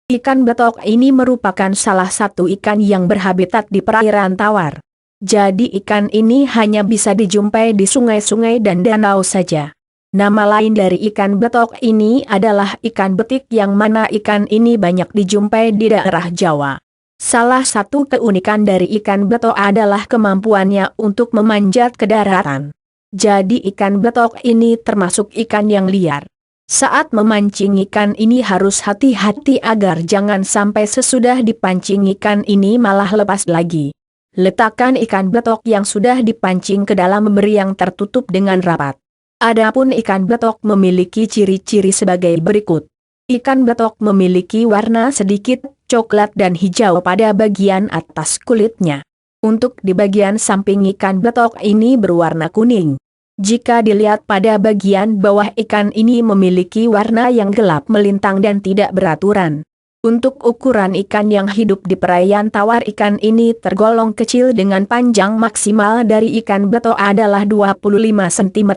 Ikan betok ini merupakan salah satu ikan yang berhabitat di perairan tawar. Jadi ikan ini hanya bisa dijumpai di sungai-sungai dan danau saja. Nama lain dari ikan betok ini adalah ikan betik, yang mana ikan ini banyak dijumpai di daerah Jawa. Salah satu keunikan dari ikan betok adalah kemampuannya untuk memanjat ke daratan. Jadi ikan betok ini termasuk ikan yang liar. Saat memancing ikan ini harus hati-hati agar jangan sampai sesudah dipancing ikan ini malah lepas lagi. Letakkan ikan betok yang sudah dipancing ke dalam memberi yang tertutup dengan rapat. Adapun ikan betok memiliki ciri-ciri sebagai berikut. Ikan betok memiliki warna sedikit coklat dan hijau pada bagian atas kulitnya. Untuk di bagian samping ikan betok ini berwarna kuning. Jika dilihat pada bagian bawah, ikan ini memiliki warna yang gelap melintang dan tidak beraturan. Untuk ukuran ikan yang hidup di perairan tawar, ikan ini tergolong kecil dengan panjang maksimal dari ikan betok adalah 25 cm.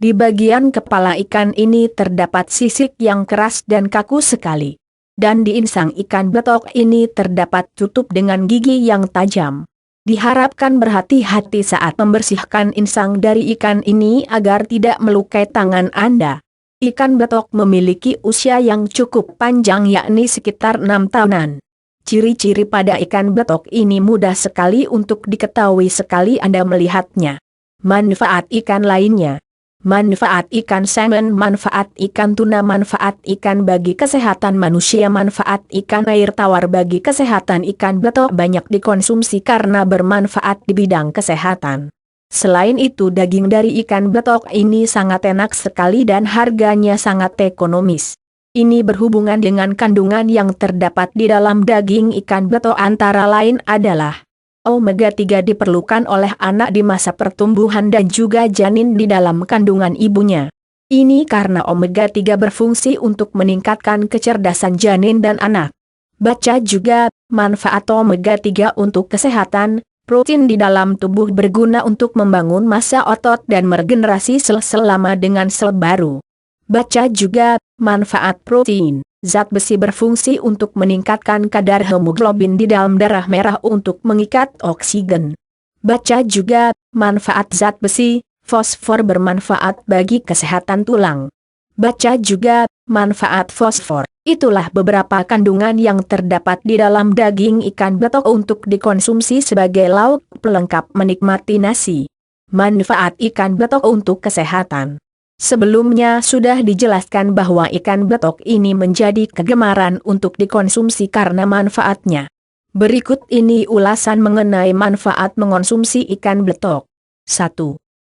Di bagian kepala ikan ini terdapat sisik yang keras dan kaku sekali. Dan di insang ikan betok ini terdapat tutup dengan gigi yang tajam. Diharapkan berhati-hati saat membersihkan insang dari ikan ini agar tidak melukai tangan Anda. Ikan betok memiliki usia yang cukup panjang, yakni sekitar 6 tahunan. Ciri-ciri pada ikan betok ini mudah sekali untuk diketahui sekali Anda melihatnya. Manfaat ikan lainnya. Manfaat ikan salmon, manfaat ikan tuna, manfaat ikan bagi kesehatan manusia, manfaat ikan air tawar bagi kesehatan. Ikan betok banyak dikonsumsi karena bermanfaat di bidang kesehatan. Selain itu, daging dari ikan betok ini sangat enak sekali dan harganya sangat ekonomis. Ini berhubungan dengan kandungan yang terdapat di dalam daging ikan betok, antara lain adalah Omega 3 diperlukan oleh anak di masa pertumbuhan dan juga janin di dalam kandungan ibunya. Ini karena Omega 3 berfungsi untuk meningkatkan kecerdasan janin dan anak. Baca juga, manfaat Omega 3 untuk kesehatan, protein di dalam tubuh berguna untuk membangun massa otot dan meregenerasi sel-sel lama dengan sel baru. Baca juga, manfaat protein. Zat besi berfungsi untuk meningkatkan kadar hemoglobin di dalam darah merah untuk mengikat oksigen. Baca juga, manfaat zat besi, fosfor bermanfaat bagi kesehatan tulang. Baca juga, manfaat fosfor. Itulah beberapa kandungan yang terdapat di dalam daging ikan betok untuk dikonsumsi sebagai lauk pelengkap menikmati nasi. Manfaat ikan betok untuk kesehatan. Sebelumnya sudah dijelaskan bahwa ikan betok ini menjadi kegemaran untuk dikonsumsi karena manfaatnya. Berikut ini ulasan mengenai manfaat mengonsumsi ikan betok. 1.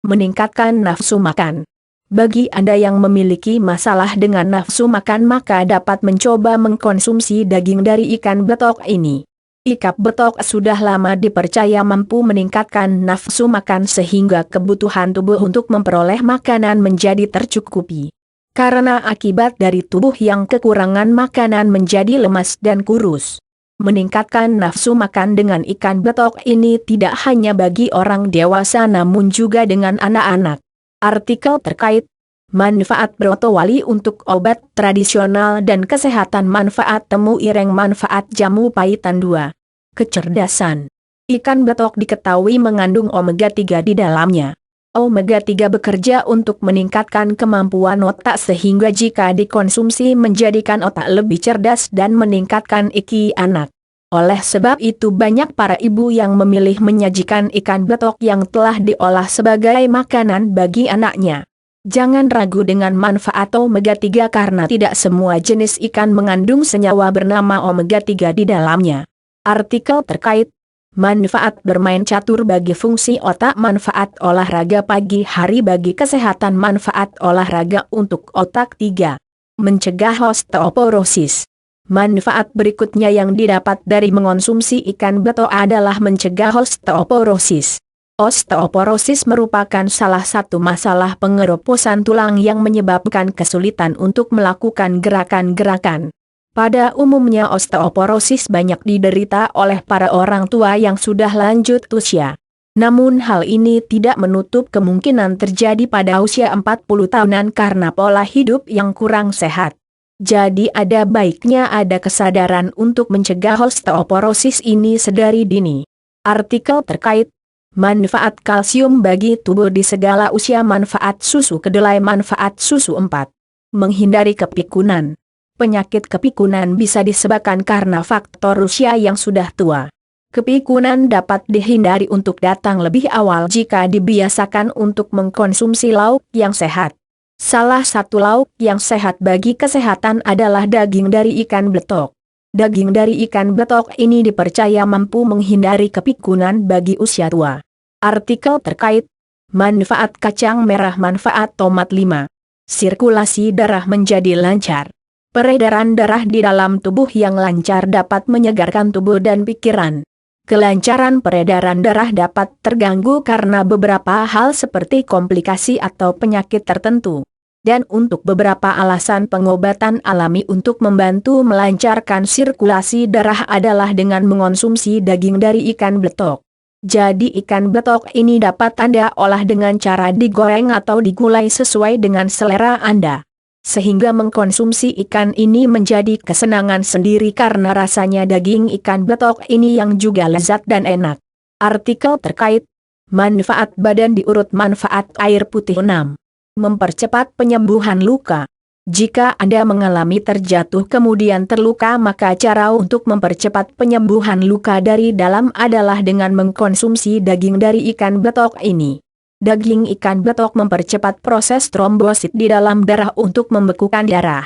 Meningkatkan nafsu makan. Bagi Anda yang memiliki masalah dengan nafsu makan, maka dapat mencoba mengkonsumsi daging dari ikan betok ini. Ikan betok sudah lama dipercaya mampu meningkatkan nafsu makan sehingga kebutuhan tubuh untuk memperoleh makanan menjadi tercukupi. Karena akibat dari tubuh yang kekurangan makanan menjadi lemas dan kurus. Meningkatkan nafsu makan dengan ikan betok ini tidak hanya bagi orang dewasa namun juga dengan anak-anak. Artikel terkait manfaat brotowali untuk obat tradisional dan kesehatan, manfaat temu ireng, manfaat jamu paitan 2. Kecerdasan. Ikan betok diketahui mengandung omega 3 di dalamnya. Omega 3 bekerja untuk meningkatkan kemampuan otak sehingga jika dikonsumsi menjadikan otak lebih cerdas dan meningkatkan IQ anak. Oleh sebab itu banyak para ibu yang memilih menyajikan ikan betok yang telah diolah sebagai makanan bagi anaknya. Jangan ragu dengan manfaat omega 3 karena tidak semua jenis ikan mengandung senyawa bernama omega 3 di dalamnya. Artikel terkait manfaat bermain catur bagi fungsi otak, manfaat olahraga pagi hari bagi kesehatan, manfaat olahraga untuk otak 3. Mencegah osteoporosis. Manfaat berikutnya yang didapat dari mengonsumsi ikan betok adalah mencegah osteoporosis. Osteoporosis merupakan salah satu masalah pengeroposan tulang yang menyebabkan kesulitan untuk melakukan gerakan-gerakan. Pada umumnya osteoporosis banyak diderita oleh para orang tua yang sudah lanjut usia. Namun hal ini tidak menutup kemungkinan terjadi pada usia 40 tahunan karena pola hidup yang kurang sehat. Jadi ada baiknya ada kesadaran untuk mencegah osteoporosis ini sedari dini. Artikel terkait manfaat kalsium bagi tubuh di segala usia, manfaat susu kedelai, manfaat susu 4. Menghindari kepikunan. Penyakit kepikunan bisa disebabkan karena faktor usia yang sudah tua. Kepikunan dapat dihindari untuk datang lebih awal jika dibiasakan untuk mengkonsumsi lauk yang sehat. Salah satu lauk yang sehat bagi kesehatan adalah daging dari ikan betok. Daging dari ikan betok ini dipercaya mampu menghindari kepikunan bagi usia tua. Artikel terkait manfaat kacang merah, manfaat tomat 5. Sirkulasi darah menjadi lancar. Peredaran darah di dalam tubuh yang lancar dapat menyegarkan tubuh dan pikiran. Kelancaran peredaran darah dapat terganggu karena beberapa hal seperti komplikasi atau penyakit tertentu. Dan untuk beberapa alasan pengobatan alami untuk membantu melancarkan sirkulasi darah adalah dengan mengonsumsi daging dari ikan betok. Jadi ikan betok ini dapat Anda olah dengan cara digoreng atau digulai sesuai dengan selera Anda. Sehingga mengkonsumsi ikan ini menjadi kesenangan sendiri karena rasanya daging ikan betok ini yang juga lezat dan enak. Artikel terkait manfaat badan diurut, manfaat air putih 6. Mempercepat penyembuhan luka. Jika Anda mengalami terjatuh kemudian terluka, maka cara untuk mempercepat penyembuhan luka dari dalam adalah dengan mengkonsumsi daging dari ikan betok ini. Daging ikan betok mempercepat proses trombosit di dalam darah untuk membekukan darah.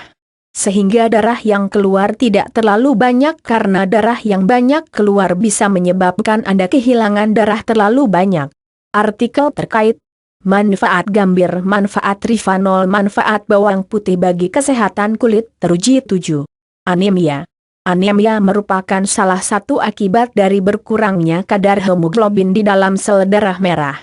Sehingga darah yang keluar tidak terlalu banyak, karena darah yang banyak keluar bisa menyebabkan Anda kehilangan darah terlalu banyak. Artikel terkait manfaat gambir, manfaat rifanol, manfaat bawang putih bagi kesehatan kulit teruji 7. Anemia. Anemia merupakan salah satu akibat dari berkurangnya kadar hemoglobin di dalam sel darah merah.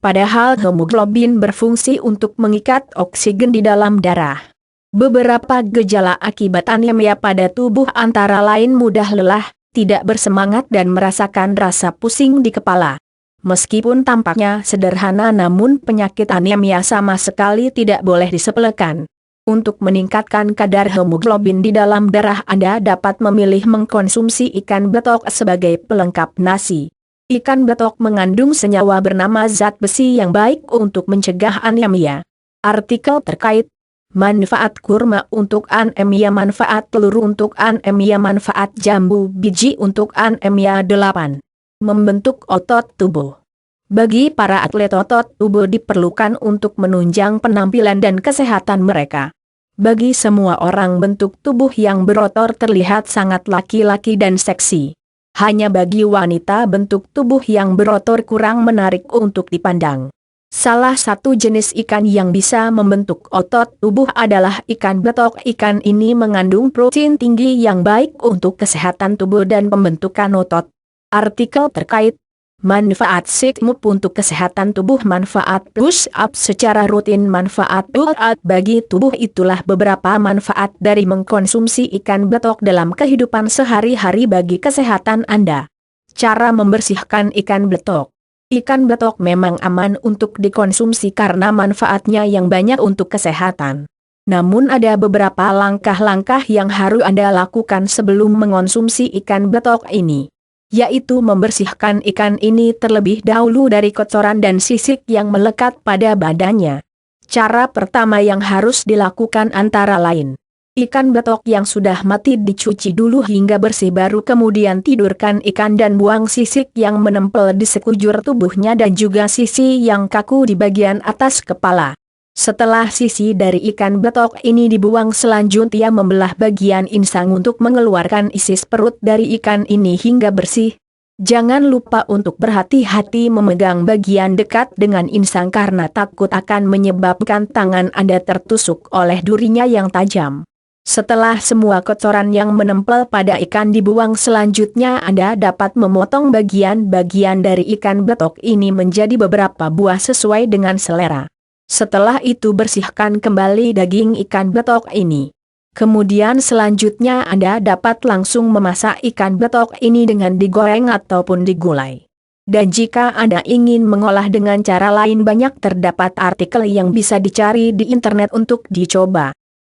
Padahal hemoglobin berfungsi untuk mengikat oksigen di dalam darah. Beberapa gejala akibat anemia pada tubuh antara lain mudah lelah, tidak bersemangat dan merasakan rasa pusing di kepala. Meskipun tampaknya sederhana, namun penyakit anemia sama sekali tidak boleh disepelekan. Untuk meningkatkan kadar hemoglobin di dalam darah, Anda dapat memilih mengkonsumsi ikan betok sebagai pelengkap nasi. Ikan betok mengandung senyawa bernama zat besi yang baik untuk mencegah anemia. Artikel terkait manfaat kurma untuk anemia, manfaat telur untuk anemia, manfaat jambu biji untuk anemia 8. Membentuk otot tubuh. Bagi para atlet, otot tubuh diperlukan untuk menunjang penampilan dan kesehatan mereka. Bagi semua orang, bentuk tubuh yang berotot terlihat sangat laki-laki dan seksi. Hanya bagi wanita bentuk tubuh yang berotot kurang menarik untuk dipandang. Salah satu jenis ikan yang bisa membentuk otot tubuh adalah ikan betok. Ikan ini mengandung protein tinggi yang baik untuk kesehatan tubuh dan pembentukan otot. Artikel terkait manfaat sit-up untuk kesehatan tubuh, manfaat push-up secara rutin, manfaat pull-up bagi tubuh. Itulah beberapa manfaat dari mengkonsumsi ikan betok dalam kehidupan sehari-hari bagi kesehatan Anda. Cara membersihkan ikan betok. Ikan betok memang aman untuk dikonsumsi karena manfaatnya yang banyak untuk kesehatan. Namun ada beberapa langkah-langkah yang harus Anda lakukan sebelum mengonsumsi ikan betok ini. Yaitu membersihkan ikan ini terlebih dahulu dari kotoran dan sisik yang melekat pada badannya. Cara pertama yang harus dilakukan antara lain: ikan betok yang sudah mati dicuci dulu hingga bersih, baru kemudian tidurkan ikan dan buang sisik yang menempel di sekujur tubuhnya dan juga sisi yang kaku di bagian atas kepala. Setelah sisi dari ikan betok ini dibuang, selanjutnya membelah bagian insang untuk mengeluarkan isi perut dari ikan ini hingga bersih. Jangan lupa untuk berhati-hati memegang bagian dekat dengan insang karena takut akan menyebabkan tangan Anda tertusuk oleh durinya yang tajam. Setelah semua kotoran yang menempel pada ikan dibuang, selanjutnya Anda dapat memotong bagian-bagian dari ikan betok ini menjadi beberapa buah sesuai dengan selera. Setelah itu bersihkan kembali daging ikan betok ini. Kemudian selanjutnya Anda dapat langsung memasak ikan betok ini dengan digoreng ataupun digulai. Dan jika Anda ingin mengolah dengan cara lain, banyak terdapat artikel yang bisa dicari di internet untuk dicoba.